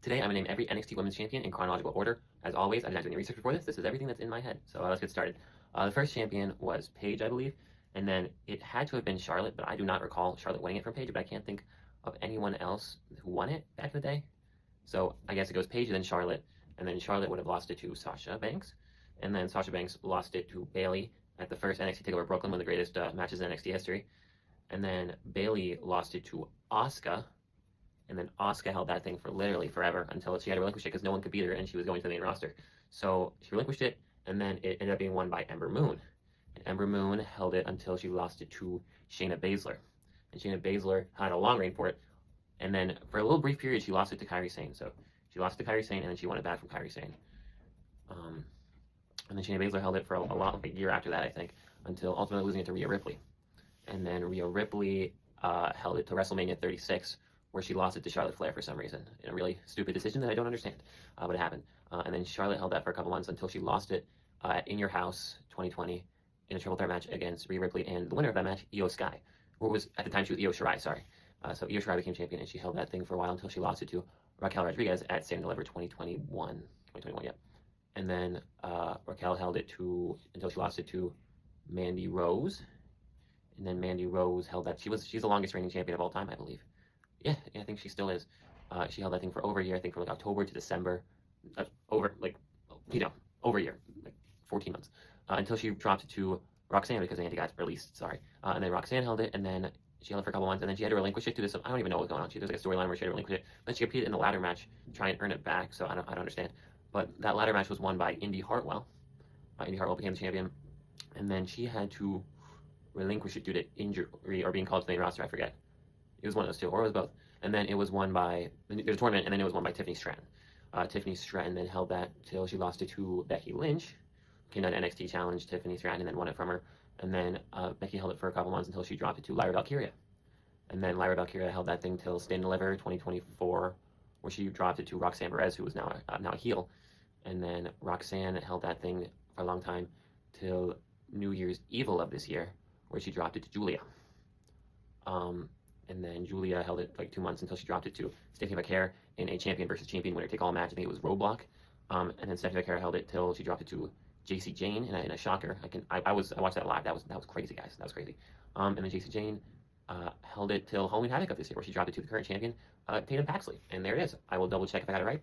Today, I'm going to name every NXT Women's Champion in chronological order. As always, I did not do any research before this. This is everything that's in my head. So let's get started. The first champion was Paige, I believe. And then it had to have been Charlotte, but I do not recall Charlotte winning it from Paige, but I can't think of anyone else who won it back in the day. So I guess it goes Paige, then Charlotte, and then Charlotte would have lost it to Sasha Banks. And then Sasha Banks lost it to Bayley at the first NXT TakeOver Brooklyn, one of the greatest matches in NXT history. And then Bayley lost it to Asuka. And then Asuka held that thing for literally forever until she had to relinquish it because no one could beat her and she was going to the main roster. So she relinquished it, and then it ended up being won by Ember Moon. And Ember Moon held it until she lost it to Shayna Baszler. And Shayna Baszler had a long reign for it. And then for a little brief period, she lost it to Kairi Sane. So she lost it to Kairi Sane, and then she won it back from Kairi Sane. And then Shayna Baszler held it for a year after that, I think, until ultimately losing it to Rhea Ripley. And then Rhea Ripley held it to WrestleMania 36, where she lost it to Charlotte Flair for some reason, in a really stupid decision that I don't understand, but it happened. And then Charlotte held that for a couple months until she lost it at In Your House 2020 in a triple threat match against Rhea Ripley, and the winner of that match, Io Sky, or was at the time she was Io Shirai, sorry. So Io Shirai became champion, and she held that thing for a while until she lost it to Raquel Rodriguez at Stand and Deliver 2021, yeah. And then Raquel held it until she lost it to Mandy Rose, and then Mandy Rose held that. She's the longest reigning champion of all time, I believe. Yeah, I think she still is. She held that thing for over a year, I think from like October to December, over a year, like 14 months, until she dropped it to Roxanne because Andy got released, sorry. And then Roxanne held it, and then she held it for a couple months, and then she had to relinquish it to this, I don't even know what's going on. There's like a storyline where she had to relinquish it, then she competed in the ladder match to try and earn it back, so I don't understand. But that ladder match was won by Indy Hartwell. Indy Hartwell became the champion, and then she had to relinquish it due to injury or being called to the main roster, I forget. It was one of those two, or it was both. And then it was won by, there's a tournament, and then it was won by Tiffany Stratton. Tiffany Stratton then held that till she lost it to Becky Lynch. Came down to NXT challenge Tiffany Stratton and then won it from her. And then Becky held it for a couple months until she dropped it to Lyra Valkyria. And then Lyra Valkyria held that thing till Stand and Deliver 2024, where she dropped it to Roxanne Perez, who is now a heel. And then Roxanne held that thing for a long time till New Year's Evil of this year, where she dropped it to Julia. And then Julia held it like 2 months until she dropped it to Stephanie McHare in a champion versus champion winner take all match. I think it was Roadblock. And then Stephanie McHare held it till she dropped it to JC Jane in a shocker. I watched that live. That was crazy, guys. That was crazy. And then JC Jane held it till Halloween Havoc of this year, where she dropped it to the current champion, Tatum Paxley. And there it is. I will double check if I got it right.